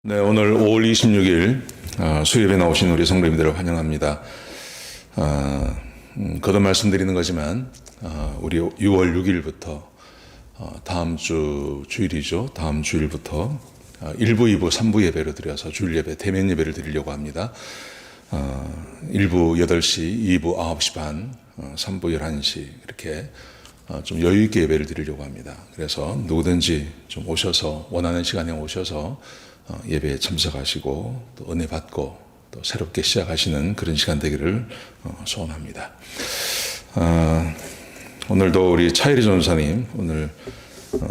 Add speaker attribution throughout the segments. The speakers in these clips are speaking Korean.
Speaker 1: 네, 오늘 5월 26일 수요예배 나오신 우리 성도님들을 환영합니다. 거듭 말씀드리는 거지만 우리 6월 6일부터 다음 주 주일이죠. 다음 주일부터 1부, 2부, 3부 예배를 드려서 주일 예배, 대면 예배를 드리려고 합니다. 1부 8시, 2부 9시 반, 3부 11시 이렇게 좀 여유 있게 예배를 드리려고 합니다. 그래서 누구든지 좀 오셔서 원하는 시간에 오셔서 예배에 참석하시고 또 은혜 받고 또 새롭게 시작하시는 그런 시간 되기를 소원합니다. 오늘도 우리 차이리 전사님 오늘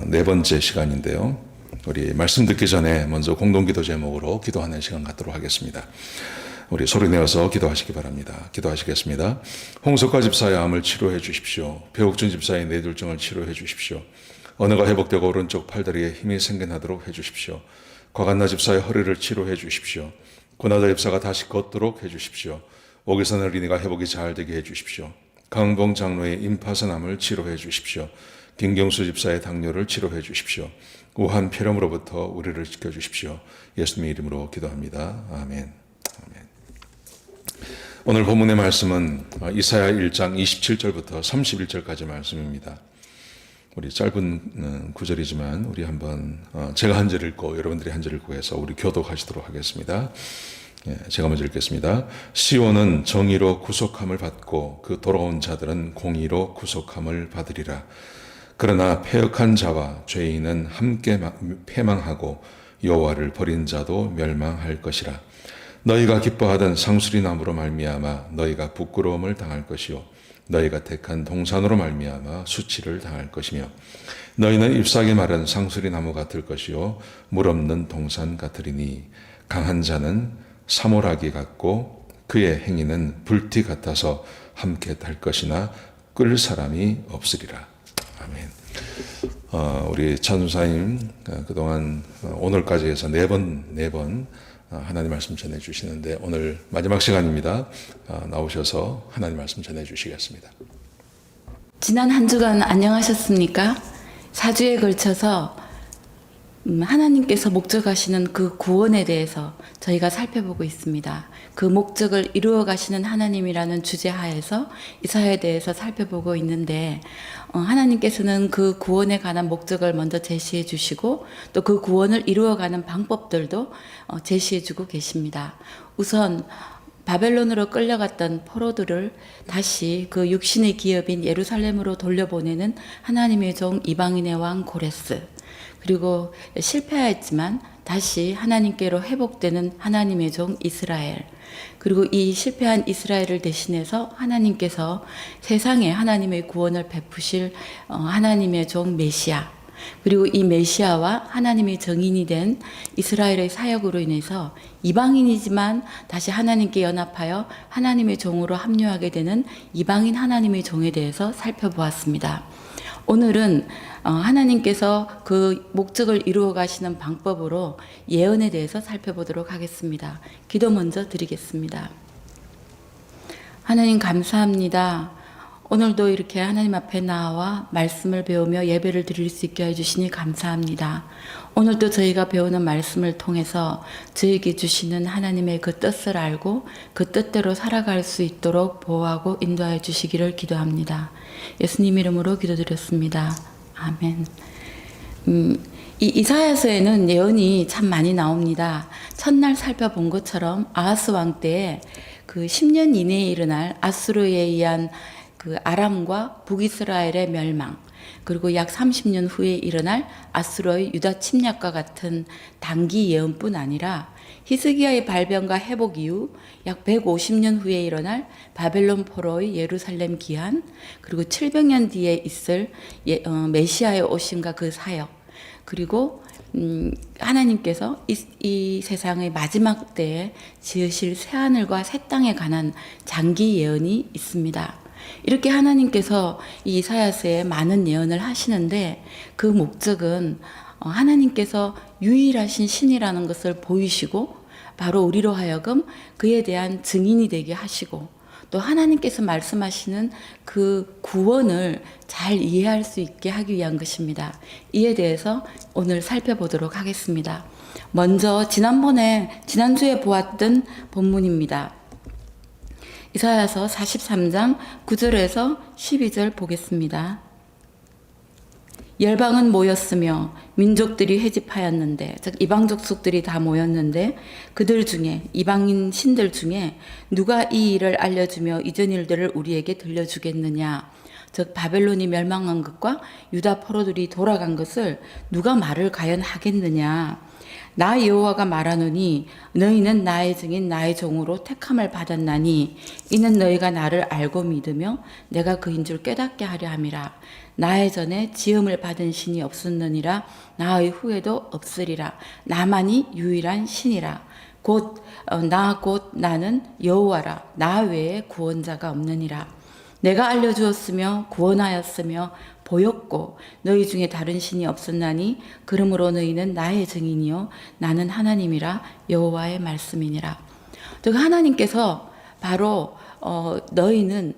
Speaker 1: 네 번째 시간인데요. 우리 말씀 듣기 전에 먼저 공동기도 제목으로 기도하는 시간 갖도록 하겠습니다. 우리 소리 내어서 기도하시기 바랍니다. 기도하시겠습니다. 홍석화 집사의 암을 치료해 주십시오. 배옥준 집사의 뇌졸중을 치료해 주십시오. 언어가 회복되고 오른쪽 팔다리에 힘이 생겨나도록 해 주십시오. 과간나 집사의 허리를 치료해 주십시오. 고나다 집사가 다시 걷도록 해 주십시오. 오기선 어린이가 회복이 잘 되게 해 주십시오. 강봉 장로의 임파선암을 치료해 주십시오. 김경수 집사의 당뇨를 치료해 주십시오. 우한 폐렴으로부터 우리를 지켜주십시오. 예수님의 이름으로 기도합니다. 아멘. 오늘 본문의 말씀은 이사야 1장 27절부터 31절까지 말씀입니다. 우리 짧은 구절이지만 우리 한번 제가 한 절 읽고 여러분들이 한 절 읽고 해서 우리 교독하시도록 하겠습니다. 제가 먼저 읽겠습니다. 시온은 정의로 구속함을 받고 그 돌아온 자들은 공의로 구속함을 받으리라. 그러나 패역한 자와 죄인은 함께 패망하고 여호와를 버린 자도 멸망할 것이라. 너희가 기뻐하던 상수리 나무로 말미암아 너희가 부끄러움을 당할 것이요 너희가 택한 동산으로 말미암아 수치를 당할 것이며 너희는 잎사귀 마른 상수리 나무 같을 것이요 물 없는 동산 같으리니 강한 자는 사모라기 같고 그의 행위는 불티 같아서 함께 탈 것이나 끌 사람이 없으리라. 아멘. 우리 찬수사님 그동안 오늘까지 해서 네 번 하나님 말씀 전해주시는데 오늘 마지막 시간입니다. 나오셔서 하나님 말씀 전해주시겠습니다.
Speaker 2: 지난 한 주간 안녕하셨습니까? 4주에 걸쳐서 하나님께서 목적하시는 그 구원에 대해서 저희가 살펴보고 있습니다. 그 목적을 이루어 가시는 하나님이라는 주제 하에서 이사야에 대해서 살펴보고 있는데 하나님께서는 그 구원에 관한 목적을 먼저 제시해 주시고 또 그 구원을 이루어가는 방법들도 제시해 주고 계십니다. 우선 바벨론으로 끌려갔던 포로들을 다시 그 육신의 기업인 예루살렘으로 돌려보내는 하나님의 종 이방인의 왕 고레스, 그리고 실패하였지만 다시 하나님께로 회복되는 하나님의 종 이스라엘, 그리고 이 실패한 이스라엘을 대신해서 하나님께서 세상에 하나님의 구원을 베푸실 하나님의 종 메시아, 그리고 이 메시아와 하나님의 정인이 된 이스라엘의 사역으로 인해서 이방인이지만 다시 하나님께 연합하여 하나님의 종으로 합류하게 되는 이방인 하나님의 종에 대해서 살펴보았습니다. 오늘은 하나님께서 그 목적을 이루어 가시는 방법으로 예언에 대해서 살펴보도록 하겠습니다. 기도 먼저 드리겠습니다. 하나님 감사합니다. 오늘도 이렇게 하나님 앞에 나와 말씀을 배우며 예배를 드릴 수 있게 해주시니 감사합니다. 오늘도 저희가 배우는 말씀을 통해서 저에게 주시는 하나님의 그 뜻을 알고 그 뜻대로 살아갈 수 있도록 보호하고 인도하여 주시기를 기도합니다. 예수님 이름으로 기도드렸습니다. 아멘. 이 이사야서에는 예언이 참 많이 나옵니다. 첫날 살펴본 것처럼 아하스 왕 때에 그 10년 이내에 일어날 아수르에 의한 그 아람과 북이스라엘의 멸망, 그리고 약 30년 후에 일어날 아수르의 유다 침략과 같은 단기 예언뿐 아니라 히스기야의 발병과 회복 이후 약 150년 후에 일어날 바벨론 포로의 예루살렘 기한, 그리고 700년 뒤에 있을 메시아의 오심과 그 사역, 그리고 하나님께서 이 세상의 마지막 때에 지으실 새하늘과 새 땅에 관한 장기 예언이 있습니다. 이렇게 하나님께서 이 이사야서에 많은 예언을 하시는데 그 목적은 하나님께서 유일하신 신이라는 것을 보이시고 바로 우리로 하여금 그에 대한 증인이 되게 하시고 또 하나님께서 말씀하시는 그 구원을 잘 이해할 수 있게 하기 위한 것입니다. 이에 대해서 오늘 살펴보도록 하겠습니다. 먼저 지난주에 보았던 본문입니다. 이사야서 43장 9절에서 12절 보겠습니다. 열방은 모였으며 민족들이 회집하였는데, 즉 이방 족속들이 다 모였는데 그들 중에 이방인 신들 중에 누가 이 일을 알려주며 이전 일들을 우리에게 들려주겠느냐. 즉 바벨론이 멸망한 것과 유다 포로들이 돌아간 것을 누가 말을 과연 하겠느냐. 나 여호와가 말하노니 너희는 나의 증인 나의 종으로 택함을 받았나니 이는 너희가 나를 알고 믿으며 내가 그인 줄 깨닫게 하려 함이라. 나의 전에 지음을 받은 신이 없었느니라. 나의 후에도 없으리라. 나만이 유일한 신이라. 곧 나는 여호와라. 나 외에 구원자가 없느니라. 내가 알려주었으며 구원하였으며 보였고 너희 중에 다른 신이 없었나니 그러므로 너희는 나의 증인이요 나는 하나님이라. 여호와의 말씀이니라. 즉 하나님께서 바로 너희는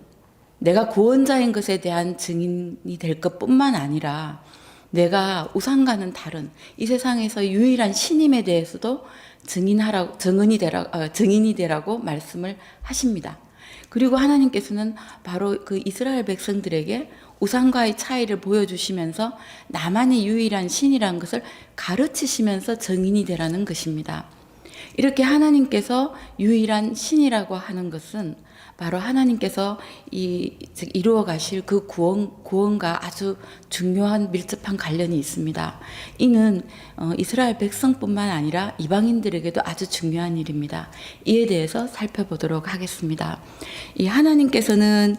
Speaker 2: 내가 구원자인 것에 대한 증인이 될 것뿐만 아니라 내가 우상과는 다른 이 세상에서 유일한 신임에 대해서도 증인이 되라고 말씀을 하십니다. 그리고 하나님께서는 바로 그 이스라엘 백성들에게 우상과의 차이를 보여주시면서 나만이 유일한 신이라는 것을 가르치시면서 증인이 되라는 것입니다. 이렇게 하나님께서 유일한 신이라고 하는 것은 바로 하나님께서 이루어 가실 그 구원과 아주 중요한 밀접한 관련이 있습니다. 이는 이스라엘 백성뿐만 아니라 이방인들에게도 아주 중요한 일입니다. 이에 대해서 살펴보도록 하겠습니다. 이 하나님께서는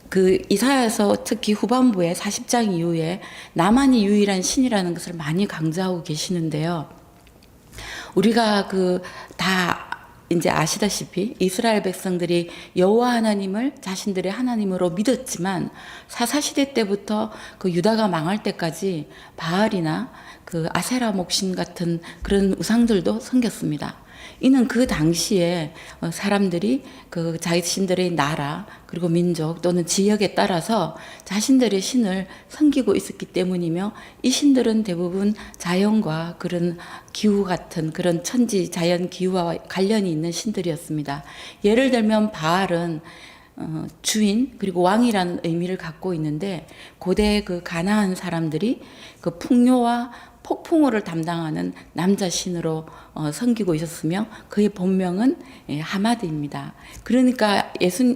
Speaker 2: 그 이사야서 특히 후반부에 40장 이후에 나만이 유일한 신이라는 것을 많이 강조하고 계시는데요. 우리가 다 이제 아시다시피 이스라엘 백성들이 여호와 하나님을 자신들의 하나님으로 믿었지만 사사시대 때부터 그 유다가 망할 때까지 바알이나 그 아세라 목신 같은 그런 우상들도 생겼습니다. 이는 그 당시에 사람들이 그 자신들의 나라 그리고 민족 또는 지역에 따라서 자신들의 신을 섬기고 있었기 때문이며 이 신들은 대부분 자연과 그런 기후 같은 그런 천지 자연 기후와 관련이 있는 신들이었습니다. 예를 들면 바알은 주인 그리고 왕이라는 의미를 갖고 있는데 고대 그 가나안 사람들이 그 풍요와 폭풍우를 담당하는 남자 신으로 섬기고 있었으며 그의 본명은 하마드입니다. 그러니까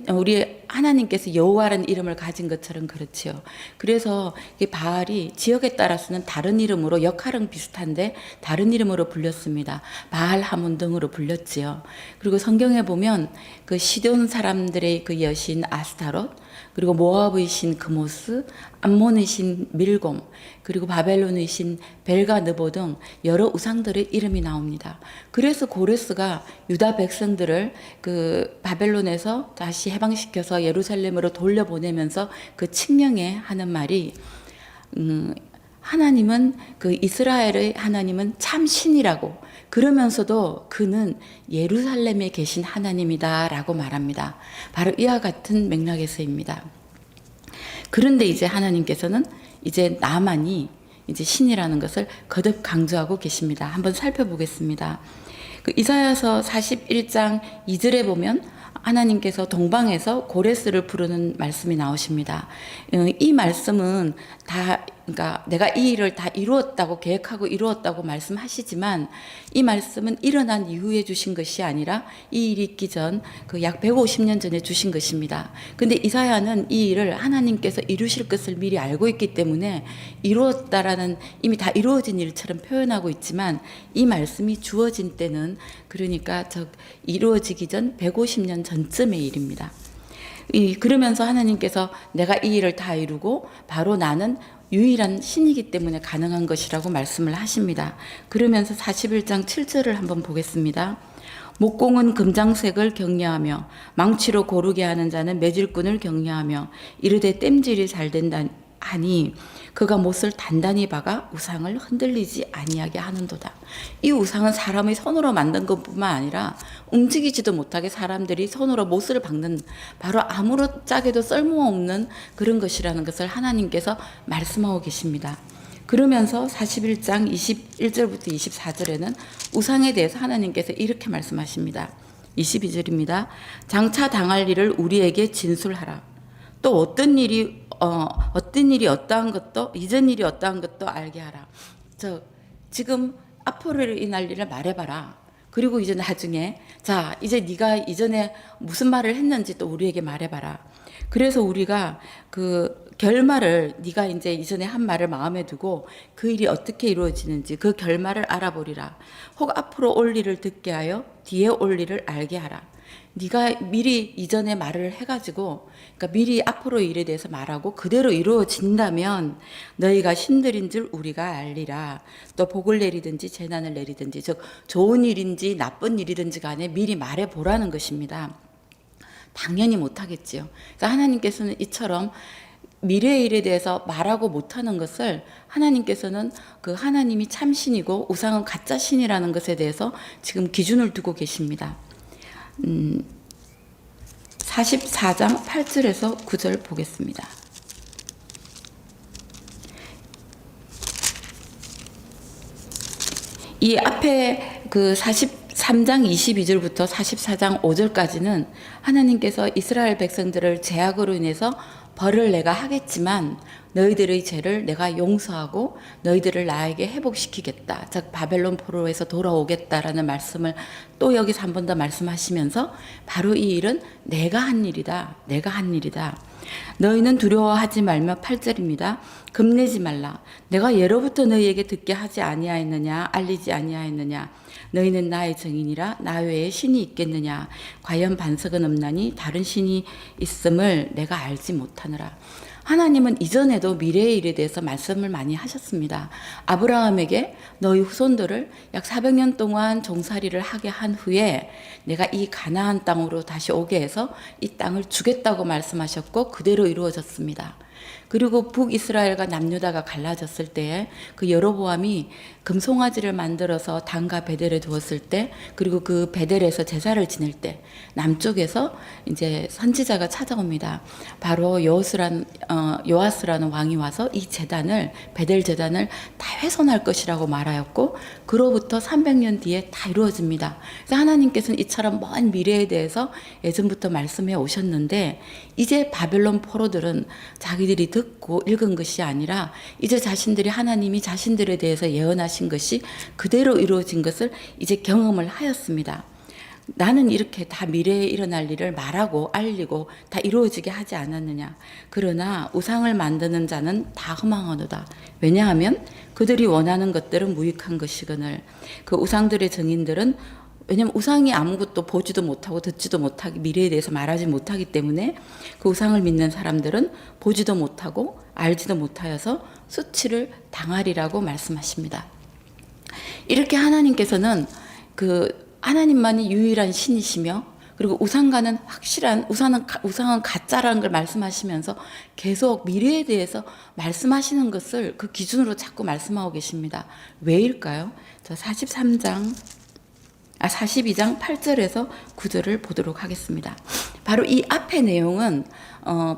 Speaker 2: 우리 하나님께서 여호와라는 이름을 가진 것처럼 그렇지요. 그래서 바알이 지역에 따라서는 다른 이름으로 역할은 비슷한데 다른 이름으로 불렸습니다. 바알 하몬 등으로 불렸지요. 그리고 성경에 보면 그 시돈 사람들의 그 여신 아스타롯 그리고 모압의 신 그모스, 암몬의 신 밀곰, 그리고 바벨론의 신 벨가느보 등 여러 우상들의 이름이 나옵니다. 그래서 고레스가 유다 백성들을 그 바벨론에서 다시 해방시켜서 예루살렘으로 돌려보내면서 그 칙령에 하는 말이 하나님은 그 이스라엘의 하나님은 참 신이라고 그러면서도 그는 예루살렘에 계신 하나님이다라고 말합니다. 바로 이와 같은 맥락에서입니다. 그런데 이제 하나님께서는 이제 나만이 이제 신이라는 것을 거듭 강조하고 계십니다. 한번 살펴보겠습니다. 그 이사야서 41장 2절에 보면 하나님께서 동방에서 고레스를 부르는 말씀이 나오십니다. 이 말씀은 그러니까 내가 이 일을 다 이루었다고 계획하고 이루었다고 말씀하시지만 이 말씀은 일어난 이후에 주신 것이 아니라 이 일이 있기 전 그 약 150년 전에 주신 것입니다. 근데 이사야는 이 일을 하나님께서 이루실 것을 미리 알고 있기 때문에 이루었다라는 이미 다 이루어진 일처럼 표현하고 있지만 이 말씀이 주어진 때는 그러니까 이루어지기 전 150년 전쯤의 일입니다. 그러면서 하나님께서 내가 이 일을 다 이루고 바로 나는 유일한 신이기 때문에 가능한 것이라고 말씀을 하십니다. 그러면서 41장 7절을 한번 보겠습니다. 목공은 금장색을 격려하며 망치로 고르게 하는 자는 매질꾼을 격려하며 이르되 땜질이 잘 된다 아니 그가 못을 단단히 박아 우상을 흔들리지 아니하게 하는도다. 이 우상은 사람의 손으로 만든 것뿐만 아니라 움직이지도 못하게 사람들이 손으로 못을 박는 바로 아무렇게도 쓸모없는 그런 것이라는 것을 하나님께서 말씀하고 계십니다. 그러면서 41장 21절부터 24절에는 우상에 대해서 하나님께서 이렇게 말씀하십니다. 22절입니다. 장차 당할 일을 우리에게 진술하라. 또 어떤 일이 어떠한 것도 이전 일이 어떠한 것도 알게 하라. 지금 앞으로 일어날 일을 말해봐라. 그리고 이제 나중에 자 이제 네가 이전에 무슨 말을 했는지 또 우리에게 말해봐라. 그래서 우리가 그 결말을 네가 이제 이전에 한 말을 마음에 두고 그 일이 어떻게 이루어지는지 그 결말을 알아보리라. 혹 앞으로 올 일을 듣게 하여 뒤에 올 일을 알게 하라. 네가 미리 이전에 말을 해가지고 그러니까 미리 앞으로 일에 대해서 말하고 그대로 이루어진다면 너희가 신들인 줄 우리가 알리라. 또 복을 내리든지 재난을 내리든지 즉 좋은 일인지 나쁜 일이든지 간에 미리 말해보라는 것입니다. 당연히 못하겠지요. 그래서 하나님께서는 이처럼 미래의 일에 대해서 말하고 못하는 것을 하나님께서는 그 하나님이 참신이고 우상은 가짜 신이라는 것에 대해서 지금 기준을 두고 계십니다. 44장 8절에서 9절 보겠습니다. 이 앞에 그 43장 22절부터 44장 5절까지는 하나님께서 이스라엘 백성들을 제약으로 인해서 벌을 내가 하겠지만 너희들의 죄를 내가 용서하고 너희들을 나에게 회복시키겠다. 즉 바벨론 포로에서 돌아오겠다라는 말씀을 또 여기서 한 번 더 말씀하시면서 바로 이 일은 내가 한 일이다. 내가 한 일이다. 너희는 두려워하지 말며 8절입니다. 겁내지 말라. 내가 예로부터 너희에게 듣게 하지 아니하였느냐 알리지 아니하였느냐 너희는 나의 증인이라 나 외에 신이 있겠느냐 과연 반석은 없나니 다른 신이 있음을 내가 알지 못하느라. 하나님은 이전에도 미래의 일에 대해서 말씀을 많이 하셨습니다. 아브라함에게 너희 후손들을 약 400년 동안 종살이를 하게 한 후에 내가 이 가나안 땅으로 다시 오게 해서 이 땅을 주겠다고 말씀하셨고 그대로 이루어졌습니다. 그리고 북이스라엘과 남유다가 갈라졌을 때에 그 여로보암이 금송아지를 만들어서 단과 베델에 두었을 때 그리고 그 베델에서 제사를 지낼 때 남쪽에서 이제 선지자가 찾아옵니다. 바로 요아스라는 왕이 와서 이 제단을 베델 제단을 다 훼손할 것이라고 말하였고 그로부터 300년 뒤에 다 이루어집니다. 그래서 하나님께서는 이처럼 먼 미래에 대해서 예전부터 말씀해 오셨는데 이제 바벨론 포로들은 자기들이 듣고 읽은 것이 아니라 이제 자신들이 하나님이 자신들에 대해서 예언하신 것이 그대로 이루어진 것을 이제 경험을 하였습니다. 나는 이렇게 다 미래에 일어날 일을 말하고 알리고 다 이루어지게 하지 않았느냐. 그러나 우상을 만드는 자는 다 허망하노다. 왜냐하면 그들이 원하는 것들은 무익한 것이거늘 그 우상들의 증인들은 왜냐하면 우상이 아무것도 보지도 못하고 듣지도 못하기 미래에 대해서 말하지 못하기 때문에 그 우상을 믿는 사람들은 보지도 못하고 알지도 못하여서 수치를 당하리라고 말씀하십니다. 이렇게 하나님께서는 그 하나님만이 유일한 신이시며 그리고 우상과는 확실한 우상은 가짜라는 걸 말씀하시면서 계속 미래에 대해서 말씀하시는 것을 그 기준으로 자꾸 말씀하고 계십니다. 왜일까요? 저 42장 8절에서 9절을 보도록 하겠습니다. 바로 이 앞의 내용은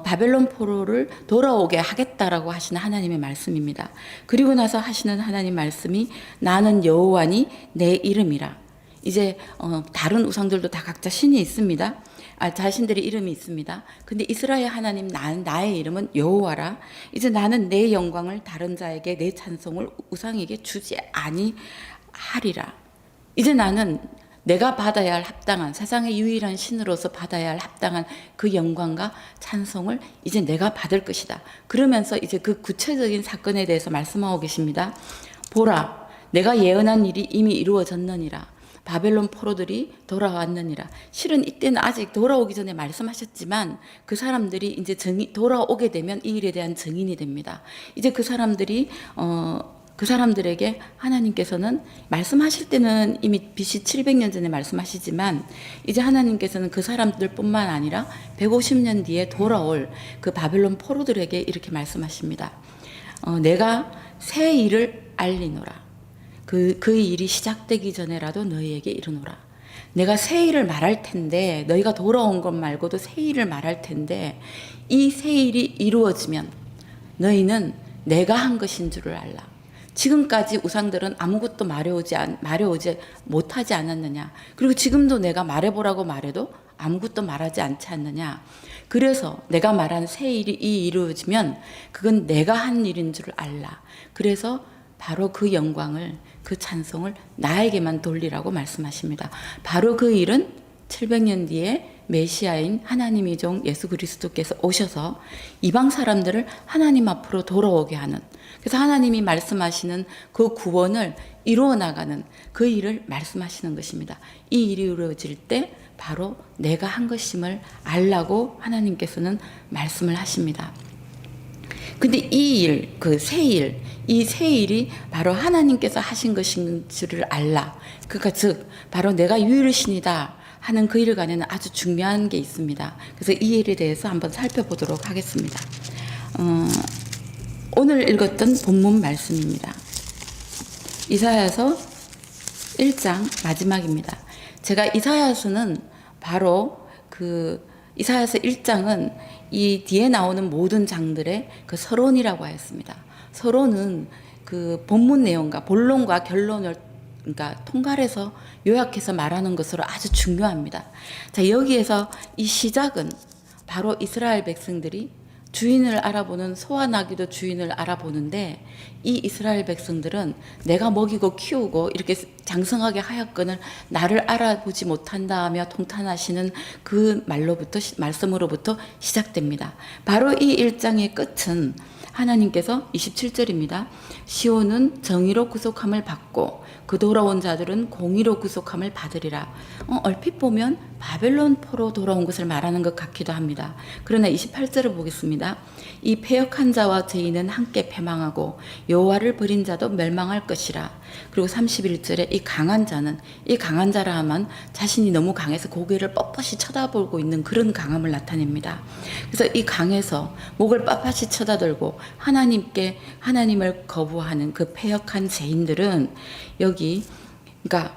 Speaker 2: 바벨론 포로를 돌아오게 하겠다라고 하시는 하나님의 말씀입니다. 그리고 나서 하시는 하나님 말씀이 나는 여호와니 내 이름이라. 이제 다른 우상들도 다 각자 신이 있습니다. 자신들의 이름이 있습니다. 근데 이스라엘 하나님 나의 이름은 여호와라. 이제 나는 내 영광을 다른 자에게 내 찬송을 우상에게 주지 아니하리라. 이제 나는 내가 받아야 할 합당한 세상의 유일한 신으로서 받아야 할 합당한 그 영광과 찬송을 이제 내가 받을 것이다. 그러면서 이제 그 구체적인 사건에 대해서 말씀하고 계십니다. 보라, 내가 예언한 일이 이미 이루어졌느니라. 바벨론 포로들이 돌아왔느니라. 실은 이때는 아직 돌아오기 전에 말씀하셨지만 그 사람들이 이제 돌아오게 되면 이 일에 대한 증인이 됩니다. 이제 그 사람들이 그 사람들에게 하나님께서는 말씀하실 때는 이미 BC 700년 전에 말씀하시지만 이제 하나님께서는 그 사람들뿐만 아니라 150년 뒤에 돌아올 그 바벨론 포로들에게 이렇게 말씀하십니다. 내가 새 일을 알리노라. 그 일이 시작되기 전에라도 너희에게 이르노라. 내가 새 일을 말할 텐데 너희가 돌아온 것 말고도 새 일을 말할 텐데 이 새 일이 이루어지면 너희는 내가 한 것인 줄을 알라. 지금까지 우상들은 아무것도 말해오지 못하지 않았느냐. 그리고 지금도 내가 말해보라고 말해도 아무것도 말하지 않지 않느냐. 그래서 내가 말한 새 일이 이루어지면 그건 내가 한 일인 줄 알라. 그래서 바로 그 영광을, 그 찬송을 나에게만 돌리라고 말씀하십니다. 바로 그 일은 700년 뒤에 메시아인 하나님의 종 예수 그리스도께서 오셔서 이방 사람들을 하나님 앞으로 돌아오게 하는, 그래서 하나님이 말씀하시는 그 구원을 이루어 나가는 그 일을 말씀하시는 것입니다. 이 일이 이루어질 때 바로 내가 한 것임을 알라고 하나님께서는 말씀을 하십니다. 근데 이 일, 그 새 일, 이 새 일이 바로 하나님께서 하신 것인 줄을 알라. 그러니까 즉 바로 내가 유일신이다 하는 그 일간에는 아주 중요한 게 있습니다. 그래서 이 일에 대해서 한번 살펴보도록 하겠습니다. 오늘 읽었던 본문 말씀입니다. 이사야서 1장 마지막입니다. 제가 이사야서는 바로 그 이사야서 1장은 이 뒤에 나오는 모든 장들의 그 서론이라고 하였습니다. 서론은 그 본문 내용과 본론과 결론을 그러니까 통괄해서 요약해서 말하는 것으로 아주 중요합니다. 자, 여기에서 이 시작은 바로 이스라엘 백성들이 주인을 알아보는 소와 나귀도 주인을 알아보는데 이 이스라엘 백성들은 내가 먹이고 키우고 이렇게 장성하게 하였거늘 나를 알아보지 못한다 하며 통탄하시는 그 말씀으로부터 시작됩니다. 바로 이 1장의 끝은 하나님께서 27절입니다. 시온은 정의로 구속함을 받고 그 돌아온 자들은 공의로 구속함을 받으리라. 얼핏 보면 바벨론 포로 돌아온 것을 말하는 것 같기도 합니다. 그러나 28절을 보겠습니다. 이 패역한 자와 죄인은 함께 패망하고 여호와를 버린 자도 멸망할 것이라. 그리고 31절에 이 강한 자는, 이 강한 자라 하면 자신이 너무 강해서 고개를 뻣뻣이 쳐다보고 있는 그런 강함을 나타냅니다. 그래서 이 강에서 목을 빳빳이 쳐다들고 하나님을 거부하는 그 패역한 죄인들은 여기 그러니까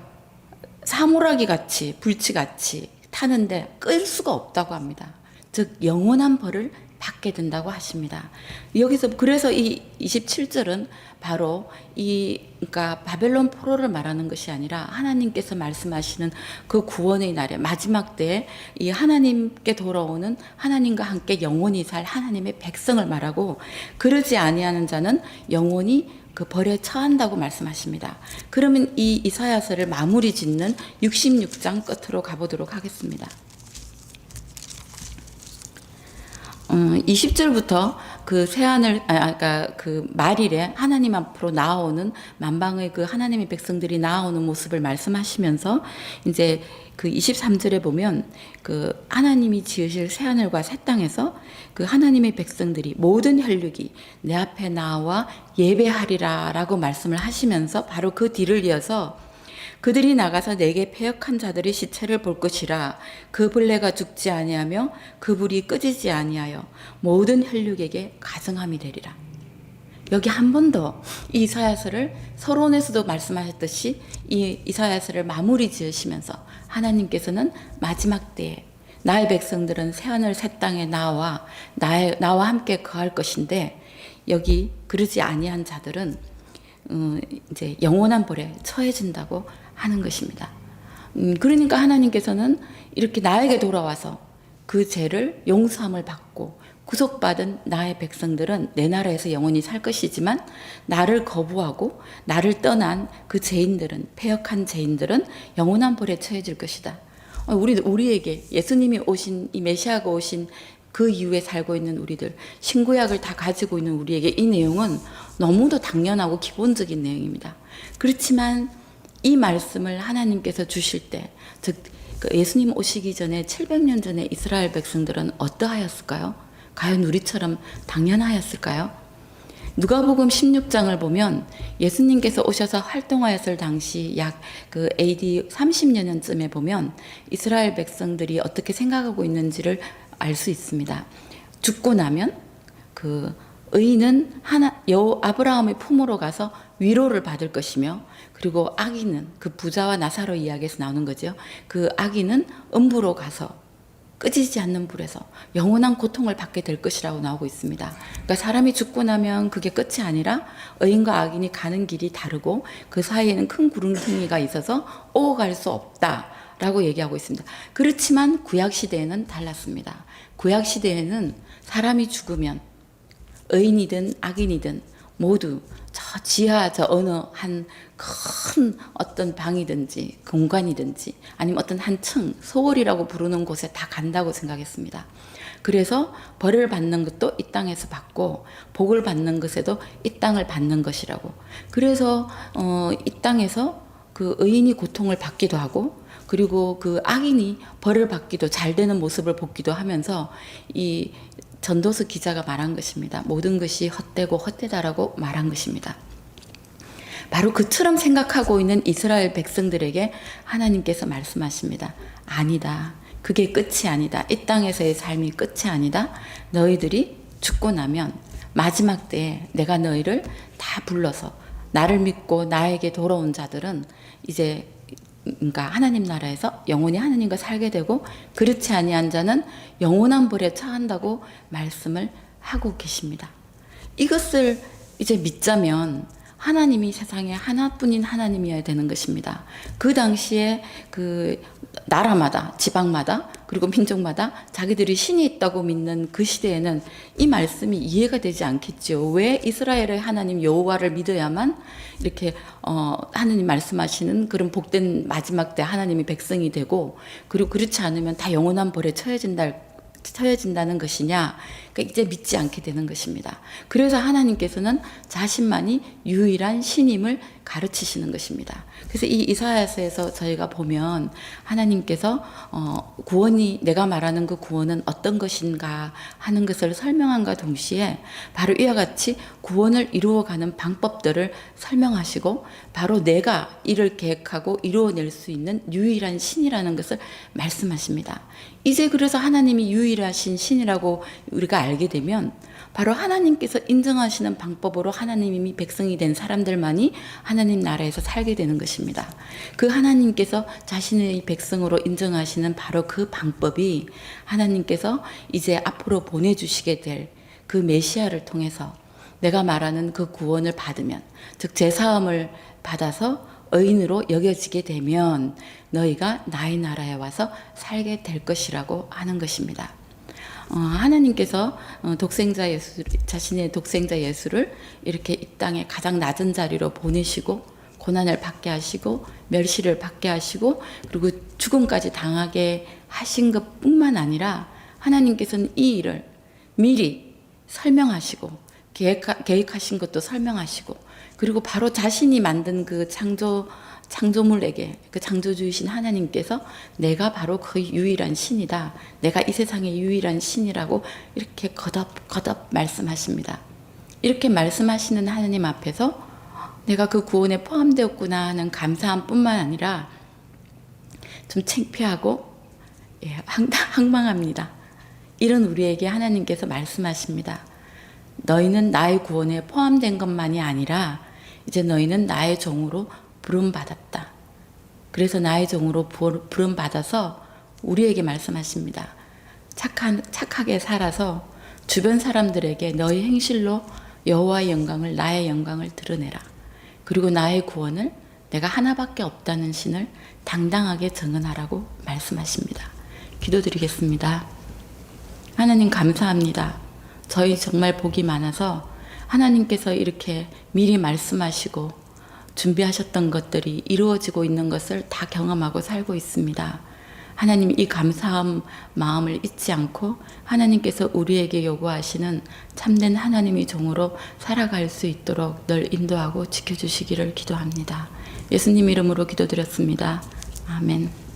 Speaker 2: 사물하기 같이 불치같이 타는데 끌 수가 없다고 합니다. 즉 영원한 벌을 받게 된다고 하십니다. 여기서 그래서 이 27절은 바로 그러니까 바벨론 포로를 말하는 것이 아니라 하나님께서 말씀하시는 그 구원의 날에 마지막 때에 이 하나님께 돌아오는 하나님과 함께 영원히 살 하나님의 백성을 말하고 그러지 아니하는 자는 영원히 그 벌에 처한다고 말씀하십니다. 그러면 이 이사야서를 마무리 짓는 66장 끝으로 가보도록 하겠습니다. 20절부터 그 새하늘, 그러니까 그 말일에 하나님 앞으로 나아오는 만방의 그 하나님의 백성들이 나아오는 모습을 말씀하시면서 이제 그 23절에 보면 그 하나님이 지으실 새하늘과 새 땅에서 그 하나님의 백성들이 모든 혈육이 내 앞에 나와 예배하리라 라고 말씀을 하시면서 바로 그 뒤를 이어서 그들이 나가서 내게 패역한 자들의 시체를 볼 것이라. 그 벌레가 죽지 아니하며 그 불이 끄지지 아니하여 모든 혈육에게 가증함이 되리라. 여기 한 번 더 이 이사야서를 서론에서도 말씀하셨듯이 이 이사야서를 마무리 지으시면서 하나님께서는 마지막 때에 나의 백성들은 새하늘 새 땅에 나와 함께 거할 것인데 여기 그러지 아니한 자들은 이제 영원한 벌에 처해진다고 하는 것입니다. 그러니까 하나님께서는 이렇게 나에게 돌아와서 그 죄를 용서함을 받고 구속받은 나의 백성들은 내 나라에서 영원히 살 것이지만 나를 거부하고 나를 떠난 그 죄인들은, 패역한 죄인들은 영원한 벌에 처해질 것이다. 우리에게 예수님이 오신, 이 메시아가 오신 그 이후에 살고 있는 우리들, 신구약을 다 가지고 있는 우리에게 이 내용은 너무도 당연하고 기본적인 내용입니다. 그렇지만 이 말씀을 하나님께서 주실 때, 즉 예수님 오시기 전에 700년 전에 이스라엘 백성들은 어떠하였을까요? 과연 우리처럼 당연하였을까요? 누가복음 16장을 보면 예수님께서 오셔서 활동하였을 당시 약 그 AD 30년쯤에 보면 이스라엘 백성들이 어떻게 생각하고 있는지를 알 수 있습니다. 죽고 나면 그 의인은 아브라함의 품으로 가서 위로를 받을 것이며, 그리고 악인은, 그 부자와 나사로 이야기에서 나오는 거죠. 그 악인은 음부로 가서 끄지지 않는 불에서 영원한 고통을 받게 될 것이라고 나오고 있습니다. 그러니까 사람이 죽고 나면 그게 끝이 아니라 의인과 악인이 가는 길이 다르고 그 사이에는 큰 구름텅이가 있어서 오고 갈 수 없다라고 얘기하고 있습니다. 그렇지만 구약 시대에는 달랐습니다. 구약 시대에는 사람이 죽으면 의인이든 악인이든 모두 저 지하 저 어느 한 큰 어떤 방이든지 공간이든지 아니면 어떤 한 층, 소월이라고 부르는 곳에 다 간다고 생각했습니다. 그래서 벌을 받는 것도 이 땅에서 받고 복을 받는 것에도 이 땅을 받는 것이라고. 그래서 이 땅에서 그 의인이 고통을 받기도 하고, 그리고 그 악인이 벌을 받기도, 잘 되는 모습을 보기도 하면서 이 전도서 기자가 말한 것입니다. 모든 것이 헛되고 헛되다라고 말한 것입니다. 바로 그처럼 생각하고 있는 이스라엘 백성들에게 하나님께서 말씀하십니다. 아니다. 그게 끝이 아니다. 이 땅에서의 삶이 끝이 아니다. 너희들이 죽고 나면 마지막 때에 내가 너희를 다 불러서 나를 믿고 나에게 돌아온 자들은 이제 그러니까 하나님 나라에서 영원히 하나님과 살게 되고, 그렇지 아니한 자는 영원한 벌에 처한다고 말씀을 하고 계십니다. 이것을 이제 믿자면 하나님이 세상에 하나뿐인 하나님이어야 되는 것입니다. 그 당시에 그 나라마다, 지방마다, 그리고 민족마다 자기들이 신이 있다고 믿는 그 시대에는 이 말씀이 이해가 되지 않겠죠. 왜 이스라엘의 하나님 여호와를 믿어야만 이렇게 하나님 말씀하시는 그런 복된 마지막 때 하나님이 백성이 되고, 그리고 그렇지 않으면 다 영원한 벌에 처해진다는 것이냐. 그러니까 이제 믿지 않게 되는 것입니다. 그래서 하나님께서는 자신만이 유일한 신임을 가르치시는 것입니다. 그래서 이 이사야서에서 저희가 보면 하나님께서 구원이, 내가 말하는 그 구원은 어떤 것인가 하는 것을 설명함과 동시에 바로 이와 같이 구원을 이루어가는 방법들을 설명하시고, 바로 내가 이를 계획하고 이루어낼 수 있는 유일한 신이라는 것을 말씀하십니다. 이제 그래서 하나님이 유일하신 신이라고 우리가 알게 되면 바로 하나님께서 인정하시는 방법으로 하나님이 백성이 된 사람들만이 하나님 나라에서 살게 되는 것입니다. 그 하나님께서 자신의 백성으로 인정하시는 바로 그 방법이 하나님께서 이제 앞으로 보내주시게 될 그 메시아를 통해서 내가 말하는 그 구원을 받으면, 즉 제사함을 받아서 의인으로 여겨지게 되면 너희가 나의 나라에 와서 살게 될 것이라고 하는 것입니다. 하나님께서 독생자 예수, 자신의 독생자 예수를 이렇게 이 땅에 가장 낮은 자리로 보내시고 고난을 받게 하시고 멸시를 받게 하시고 그리고 죽음까지 당하게 하신 것뿐만 아니라 하나님께서는 이 일을 미리 설명하시고 계획하신 것도 설명하시고, 그리고 바로 자신이 만든 그 창조물에게, 그 창조주이신 하나님께서 내가 바로 그 유일한 신이다, 내가 이 세상의 유일한 신이라고 이렇게 거듭 말씀하십니다. 이렇게 말씀하시는 하나님 앞에서 내가 그 구원에 포함되었구나 하는 감사함뿐만 아니라 좀 창피하고 황망합니다. 이런 우리에게 하나님께서 말씀하십니다. 너희는 나의 구원에 포함된 것만이 아니라 이제 너희는 나의 종으로 부름받았다. 그래서 나의 종으로 부름받아서 우리에게 말씀하십니다. 착하게 살아서 주변 사람들에게 너희 행실로 여호와의 영광을, 나의 영광을 드러내라. 그리고 나의 구원을, 내가 하나밖에 없다는 신을 당당하게 증언하라고 말씀하십니다. 기도드리겠습니다. 하나님 감사합니다. 저희 정말 복이 많아서 하나님께서 이렇게 미리 말씀하시고 준비하셨던 것들이 이루어지고 있는 것을 다 경험하고 살고 있습니다. 하나님, 이 감사한 마음을 잊지 않고 하나님께서 우리에게 요구하시는 참된 하나님의 종으로 살아갈 수 있도록 늘 인도하고 지켜주시기를 기도합니다. 예수님 이름으로 기도드렸습니다. 아멘.